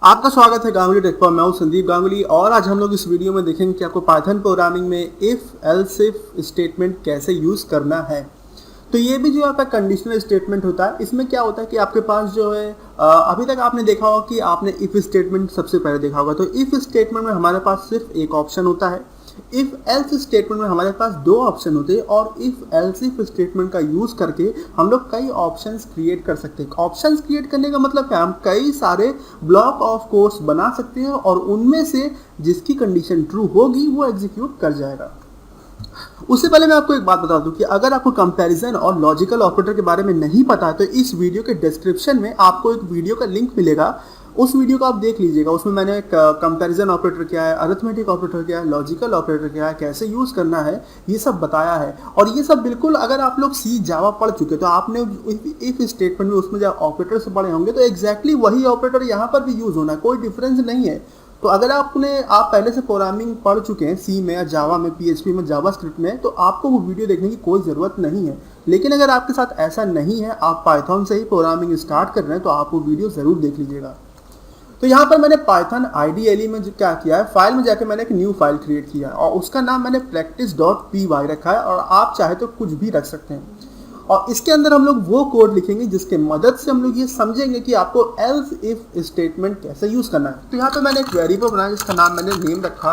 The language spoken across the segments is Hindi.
आपका स्वागत है गांगुली टेक पर। मैं हूं संदीप गांगुली और आज हम लोग इस वीडियो में देखेंगे कि आपको पाइथन प्रोग्रामिंग में इफ एल्स इफ स्टेटमेंट कैसे यूज़ करना है। तो ये भी जो आपका कंडीशनल स्टेटमेंट होता है, इसमें क्या होता है कि आपके पास जो है अभी तक आपने देखा होगा कि आपने इफ स्टेटमेंट सबसे पहले देखा होगा। तो इफ स्टेटमेंट में हमारे पास सिर्फ एक ऑप्शन होता है। इफ एल्स स्टेटमेंट में हमारे पास दो ऑप्शन होते हैं और इफ एल्स इफ स्टेटमेंट का यूज करके हम लोग कई ऑप्शंस क्रिएट कर सकते हैं। ऑप्शंस क्रिएट करने का मतलब क्या, हम कई सारे ब्लॉक ऑफ कोड्स बना सकते हैं और उनमें से जिसकी कंडीशन ट्रू होगी वो एग्जीक्यूट कर जाएगा। उससे पहले मैं आपको एक बात बता दूं कि अगर आपको कंपैरिजन और लॉजिकल ऑपरेटर के बारे में नहीं पता है तो इस वीडियो के डिस्क्रिप्शन में आपको एक वीडियो का लिंक मिलेगा। उस वीडियो को आप देख लीजिएगा। उसमें मैंने कंपैरिजन ऑपरेटर क्या है, अरिथमेटिक ऑपरेटर क्या है, लॉजिकल ऑपरेटर क्या है, कैसे यूज़ करना है, ये सब बताया है। और ये सब बिल्कुल अगर आप लोग सी जावा पढ़ चुके तो आपने इफ स्टेटमेंट में उसमें जब ऑपरेटर से पढ़े होंगे तो एग्जैक्टली वही ऑपरेटर यहाँ पर भी यूज़ होना है, कोई डिफरेंस नहीं है। तो अगर आप पहले से प्रोग्रामिंग पढ़ चुके हैं सी में या जावा में, पीएचपी में, जावास्क्रिप्ट में, तो आपको वो वीडियो देखने की कोई ज़रूरत नहीं है। लेकिन अगर आपके साथ ऐसा नहीं है, आप पाइथन से ही प्रोग्रामिंग स्टार्ट कर रहे हैं, तो आप वो वीडियो ज़रूर देख लीजिएगा। तो यहाँ पर मैंने पाइथन IDLE में जो क्या किया है, फाइल में जाके मैंने एक न्यू फाइल क्रिएट किया है और उसका नाम मैंने practice.py रखा है और आप चाहे तो कुछ भी रख सकते हैं। और इसके अंदर हम लोग वो कोड लिखेंगे जिसके मदद से हम लोग ये समझेंगे कि आपको एल्स इफ स्टेटमेंट कैसे यूज़ करना है। तो यहाँ पे मैंने एक वेरिएबल बनाया जिसका नाम मैंने नेम रखा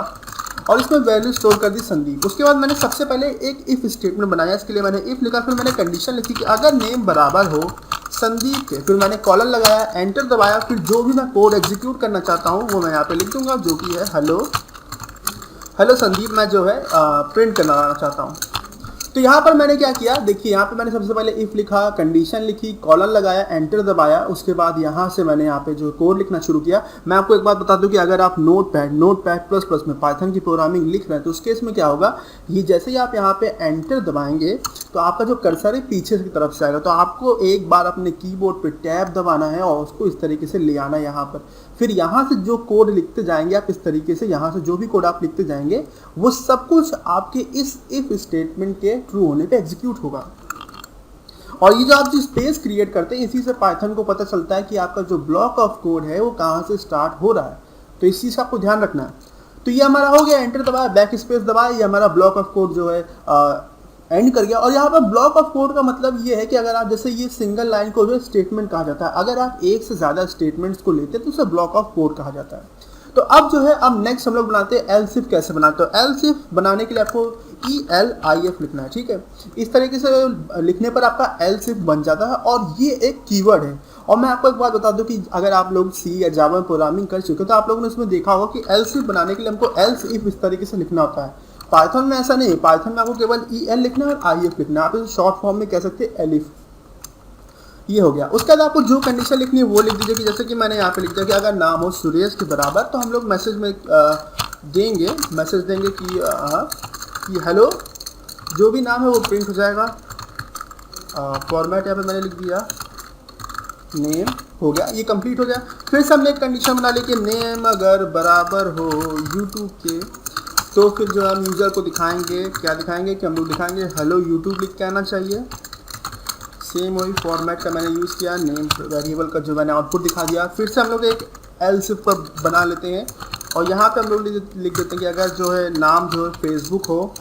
और इसमें वैल्यू स्टोर कर दी संदीप। उसके बाद मैंने सबसे पहले एक इफ स्टेटमेंट बनाया। इसके लिए मैंने इफ लिखा, फिर मैंने कंडीशन लिखी कि अगर नेम बराबर हो संदीप के, फिर मैंने कॉलन लगाया, एंटर दबाया, फिर जो भी मैं कोड एग्जीक्यूट करना चाहता हूँ वो मैं यहाँ पे लिख दूंगा, जो कि है हेलो संदीप मैं जो है प्रिंट करना चाहता हूँ। तो यहाँ पर मैंने क्या किया, देखिए यहाँ पे मैंने सबसे पहले इफ लिखा, कंडीशन लिखी, कॉलन लगाया, एंटर दबाया। उसके बाद यहाँ से मैंने यहाँ पे जो कोड लिखना शुरू किया। मैं आपको एक बात बता दूं कि अगर आप नोटपैड++ में पाइथन की प्रोग्रामिंग लिख रहे हैं तो उस केस में क्या होगा, ये जैसे ही आप यहाँ पे एंटर दबाएंगे तो आपका जो कर्सर है पीछे की तरफ से आएगा। तो आपको एक बार अपने कीबोर्ड पे टैब दबाना है और उसको इस तरीके से ले आना है यहाँ पर। फिर यहाँ से जो कोड लिखते जाएंगे आप इस तरीके से, यहाँ से जो भी कोड आप लिखते जाएंगे वो सब कुछ आपके इस इफ स्टेटमेंट के ट्रू होने पे एग्जीक्यूट होगा। और ये जो आप जो स्पेस क्रिएट करते हैं, इसी से पाइथन को पता चलता है कि आपका जो ब्लॉक ऑफ कोड है वो कहाँ से स्टार्ट हो रहा है। तो इस चीज़ का आपको ध्यान रखना है। तो ये हमारा हो गया, एंटर दबाया, बैक स्पेस दबाया, ये हमारा ब्लॉक ऑफ कोड जो है एंड कर गया। और यहाँ पर ब्लॉक ऑफ कोड का मतलब ये है कि अगर आप जैसे ये सिंगल लाइन को जो स्टेटमेंट कहा जाता है, अगर आप एक से ज़्यादा स्टेटमेंट्स को लेते हैं तो उसे ब्लॉक ऑफ कोड कहा जाता है। तो अब जो है, अब नेक्स्ट हम लोग बनाते हैं एल्स इफ कैसे बनाते हैं। तो एल्स इफ बनाने के लिए आपको ELIF लिखना है, ठीक है। इस तरीके से लिखने पर आपका एल्स इफ बन जाता है और ये एक कीवर्ड है। और मैं आपको एक बात बता दूं कि अगर आप लोग सी या जावा में प्रोग्रामिंग कर चुके हो तो आप लोगों ने उसमें देखा होगा कि एल्स इफ बनाने के लिए हमको एल्स इफ इस तरीके से लिखना होता है। पाइथन में ऐसा नहीं है। पाइथन में आपको केवल EL लिखना है और IF लिखना है। आप इसे शॉर्ट फॉर्म में कह सकते हैं एलिफ। ये हो गया। उसके बाद आपको जो कंडीशन लिखनी है वो लिख दीजिए कि जैसे कि मैंने यहाँ पे लिख दिया कि अगर नाम हो सुरेश के बराबर, तो हम लोग मैसेज में देंगे कि हेलो, जो भी नाम है वो प्रिंट हो जाएगा। फॉर्मेट यहाँ पे मैंने लिख दिया नेम, हो गया, ये कंप्लीट हो गया। फिर से हमने एक कंडीशन बना ली कि नेम अगर बराबर हो यूट्यूब के, तो फिर जो हम यूज़र को दिखाएंगे, क्या दिखाएंगे कि हम लोग दिखाएंगे हेलो यूट्यूब लिख के आना चाहिए। सेम वही फॉर्मेट का मैंने यूज़ किया, नेम वेरिएबल का जो मैंने आउटपुट दिखा दिया। फिर से हम लोग एक एल्स इफ पर बना लेते हैं और यहाँ पे हम लोग लिख देते हैं कि अगर जो है नाम जो है फेसबुक हो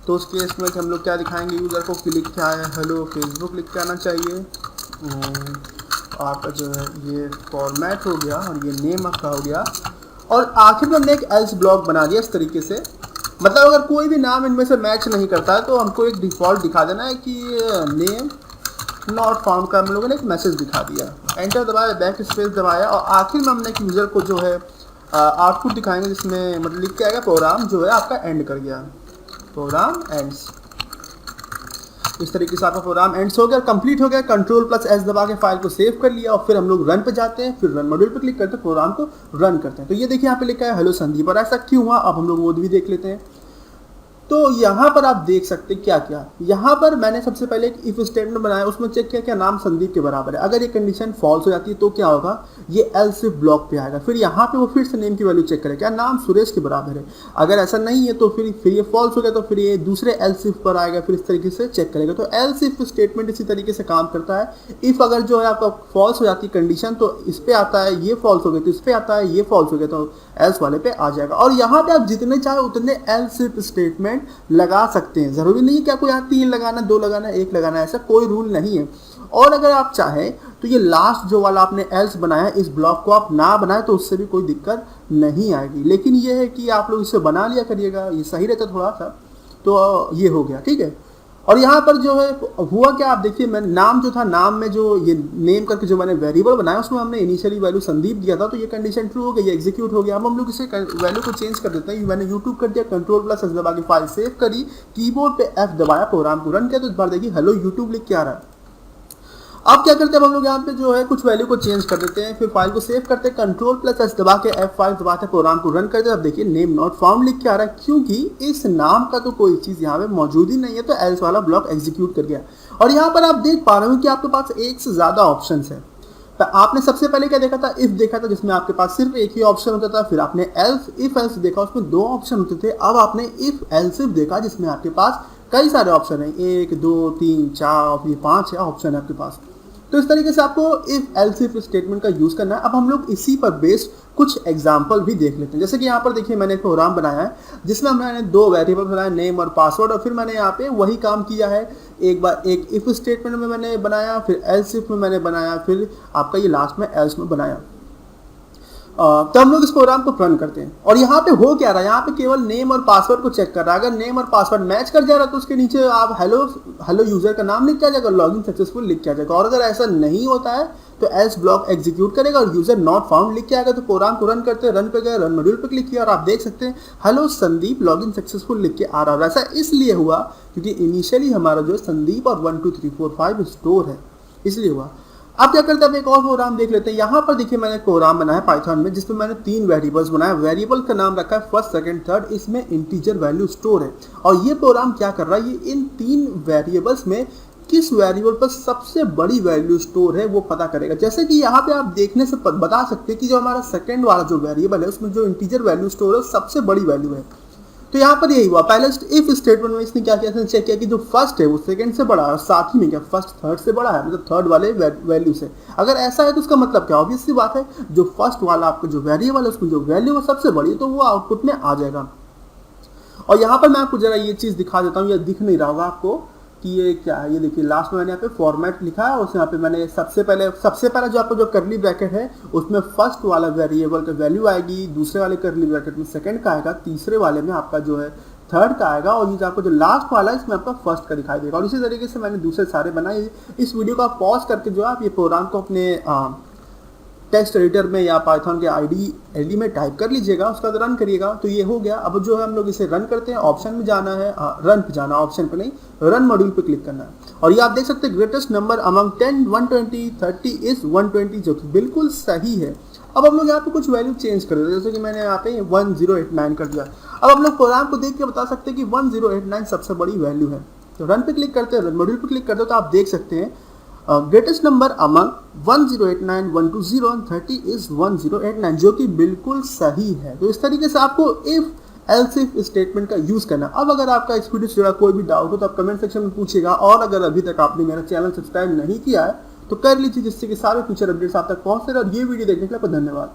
तो उस केस में हम लोग क्या दिखाएंगे यूज़र को कि लिख के आए हेलो फेसबुक लिख के आना चाहिए। आपका जो है ये फॉर्मेट हो गया और ये नेम आपका हो गया। और आखिर में हमने एक एल्स ब्लॉक बना दिया इस तरीके से। मतलब अगर कोई भी नाम इनमें से मैच नहीं करता है तो हमको एक डिफ़ॉल्ट दिखा देना है कि नेम नॉट फाउंड का हम लोगों ने एक मैसेज दिखा दिया। एंटर दबाया, बैक स्पेस दबाया और आखिर में हमने एक यूज़र को जो है आउटपुट दिखाएंगे जिसमें मतलब लिख के आएगा प्रोग्राम जो है आपका एंड कर गया, प्रोग्राम एंड्स। इस तरीके से आपका प्रोग्राम एंड्स हो गया, कंप्लीट हो गया। Ctrl+S दबा के फाइल को सेव कर लिया और फिर हम लोग रन पे जाते हैं। फिर रन मॉड्यूल पे क्लिक करते हैं, प्रोग्राम को रन करते हैं। तो ये देखिए यहाँ पे लिखा है हेलो संदीप, और ऐसा क्यों हुआ अब हम लोग वो भी देख लेते हैं। तो यहाँ पर आप देख सकते हैं क्या क्या, यहाँ पर मैंने सबसे पहले एक इफ स्टेटमेंट बनाया, उसमें चेक किया क्या नाम संदीप के बराबर है। अगर ये कंडीशन फॉल्स हो जाती है तो क्या होगा, ये एल्स इफ ब्लॉक पे आएगा। फिर यहाँ पे वो फिर से नेम की वैल्यू चेक करेगा क्या नाम सुरेश के बराबर है। अगर ऐसा नहीं है तो फिर ये फॉल्स हो गया तो फिर ये दूसरे एल्स इफ पर आएगा, फिर इस तरीके से चेक करेगा। तो एल्स इफ स्टेटमेंट इसी तरीके से काम करता है। इफ अगर जो है आपका फॉल्स हो जाती है कंडीशन तो इस पे आता है, ये फॉल्स हो गया तो इस पे आता है, ये फॉल्स हो गया तो एल्स वाले पे आ जाएगा। और यहाँ पे आप जितने चाहे उतने एल्स इफ स्टेटमेंट लगा सकते हैं। जरूरी नहीं है कि आपको यहाँ 3 लगाना, 2 लगाना, 1 लगाना, ऐसा कोई रूल नहीं है। और अगर आप चाहें तो ये लास्ट जो वाला आपने एल्स बनाया इस ब्लॉक को आप ना बनाए तो उससे भी कोई दिक्कत नहीं आएगी। लेकिन ये है कि आप लोग इसे बना लिया करिएगा, ये सही रहता थोड़ा सा। तो ये हो गया, ठीक है। और यहाँ पर जो है हुआ क्या, आप देखिए मैंने नाम जो था, नाम में जो ये नेम करके जो मैंने वेरिएबल बनाया उसमें हमने इनिशियली वैल्यू संदीप दिया था, तो ये कंडीशन ट्रू हो गई, ये एग्जीक्यूट हो गया। अब हम लोग इसे वैल्यू को चेंज कर देते हैं। मैंने यूट्यूब कर दिया, Ctrl+S दबा के फाइल सेव करी, कीबोर्ड पे F दबाया, प्रोग्राम को रन किया, तो इस बार देखिए हेलो यूट्यूब लिख के आ रहा है। अब क्या करते हैं हम लोग यहाँ पे जो है कुछ वैल्यू को चेंज कर देते हैं, फिर फाइल को सेव करते हैं, Ctrl+S दबा के F5 दबाते हैं, प्रोग्राम को रन करते हैं। अब देखिए नेम नॉट फाउंड लिख के आ रहा है, क्योंकि इस नाम का तो कोई चीज यहाँ पे मौजूद ही नहीं है, तो एल्स वाला ब्लॉक एग्जीक्यूट कर गया। और यहाँ पर आप देख पा रहे हो कि आपके पास एक से ज्यादा ऑप्शन है। तो आपने सबसे पहले क्या देखा था, इफ देखा था जिसमें आपके पास सिर्फ एक ही ऑप्शन होता था। फिर आपने एल्स इफ एल्स देखा, उसमें 2 ऑप्शन होते थे। अब आपने इफ एल्स इफ देखा जिसमें आपके पास कई सारे ऑप्शन है, 1 2 3 4 5 ऑप्शन है आपके पास। तो इस तरीके से आपको इफ एल्स इफ स्टेटमेंट का यूज करना है। अब हम लोग इसी पर बेस्ड कुछ एग्जांपल भी देख लेते हैं। जैसे कि यहाँ पर देखिए मैंने एक प्रोग्राम बनाया है जिसमें मैंने 2 वेरिएबल बनाए, नेम और पासवर्ड, और फिर मैंने यहाँ पे वही काम किया है। एक बार एक इफ स्टेटमेंट में मैंने बनाया, फिर एल्स इफ में मैंने बनाया, फिर आपका ये लास्ट में एल्स में बनाया। तो हम लोग इस प्रोग्राम को रन करते हैं और यहाँ पे हो क्या रहा है, यहाँ पे केवल नेम और पासवर्ड को चेक कर रहा है। अगर नेम और पासवर्ड मैच कर जा रहा है तो उसके नीचे आप हेलो यूजर का नाम लिख के आ जाएगा, लॉगिन सक्सेसफुल लिख के आ जाएगा। और अगर ऐसा नहीं होता है तो एल्स ब्लॉक एग्जीक्यूट करेगा और यूजर नॉट फाउंड लिख के आएगा। तो प्रोग्राम को रन करते हैं, रन पे गए, रन मॉड्यूल पे क्लिक किया और आप देख सकते हैं हेलो संदीप लॉगिन सक्सेसफुल लिख के आ रहा है। ऐसा इसलिए हुआ क्योंकि इनिशियली हमारा जो संदीप और 1 2 3 4 5 स्टोर है, इसलिए हुआ। अब क्या करते हैं, अब एक और प्रोग्राम देख लेते हैं। यहाँ पर देखिए मैंने एक प्रोग्राम बनाया पाइथन में जिसमें मैंने 3 वेरिएबल्स बनाया। वेरिएबल का नाम रखा है फर्स्ट सेकंड थर्ड, इसमें इंटीजर वैल्यू स्टोर है। और ये प्रोग्राम क्या कर रहा है, ये इन 3 वेरिएबल्स में किस वेरिएबल पर सबसे बड़ी वैल्यू स्टोर है वो पता करेगा। जैसे कि यहाँ पे आप देखने से बता सकते हैं कि जो हमारा सेकंड वाला जो वेरिएबल है उसमें जो इंटीजर वैल्यू स्टोर है सबसे बड़ी वैल्यू है। तो यहाँ पर यही हुआ, पहले इफ स्टेटमेंट में इसने क्या किया, इसने चेक किया कि जो फर्स्ट है वो सेकंड से बड़ा है और साथ ही में क्या फर्स्ट थर्ड से बड़ा है, मतलब थर्ड वाले वैल्यू से। अगर ऐसा है तो उसका मतलब क्या, ऑब्वियस सी बात है जो फर्स्ट वाला आपका जो वेरिएबल है उसमें जो वैल्यू है सबसे बड़ी है तो वो आउटपुट में आ जाएगा। और यहाँ पर मैं आपको जरा ये चीज दिखा देता हूँ, ये दिख नहीं रहा होगा आपको कि ये क्या है। ये देखिए लास्ट में मैंने यहाँ पे फॉर्मेट लिखा है और यहाँ पे मैंने सबसे पहला जो आपका जो करली ब्रैकेट है उसमें फर्स्ट वाला वेरिएबल का वैल्यू आएगी, दूसरे वाले करली ब्रैकेट में सेकंड का आएगा, तीसरे वाले में आपका जो है थर्ड का आएगा और ये जो आपका जो लास्ट वाला है इसमें आपका फर्स्ट का दिखाई देगा। और इसी तरीके से मैंने दूसरे सारे बनाए। इस वीडियो को आप पॉज करके जो है आप ये प्रोग्राम को अपने टेक्स्ट एडिटर में या पाइथन के आईडी में टाइप कर लीजिएगा, उसका रन करिएगा। तो ये हो गया। अब जो है हम लोग इसे रन करते हैं, ऑप्शन में जाना है, रन पे जाना, ऑप्शन पे नहीं, रन मॉड्यूल पे क्लिक करना है। और ये आप देख सकते हैं ग्रेटेस्ट नंबर अमंग 10 120 30 इज 120, जो कि बिल्कुल सही है। अब हम लोग यहाँ पे कुछ वैल्यू चेंज कर देते हैं, जैसे कि मैंने यहाँ पे 1089 कर दिया। अब हम लोग प्रोग्राम को देख के बता सकते हैं कि 1089 सबसे बड़ी वैल्यू है। तो रन पे क्लिक करते हैं, रन मॉड्यूल पे क्लिक करते हैं तो आप देख सकते हैं greatest number among 1089 120 and 30 is 1089, जो कि बिल्कुल सही है। तो इस तरीके से आपको इफ एल्स इफ स्टेटमेंट का यूज करना। अब अगर आपका इस वीडियो से जुड़ा कोई भी डाउट हो तो आप कमेंट सेक्शन में पूछिएगा। और अगर अभी तक आपने मेरा चैनल सब्सक्राइब नहीं किया है तो कर लीजिए, जिससे कि सारे फ्यूचर अपडेट्स आप तक पहुंचते रहे। और ये वीडियो देखने के लिए आपका धन्यवाद।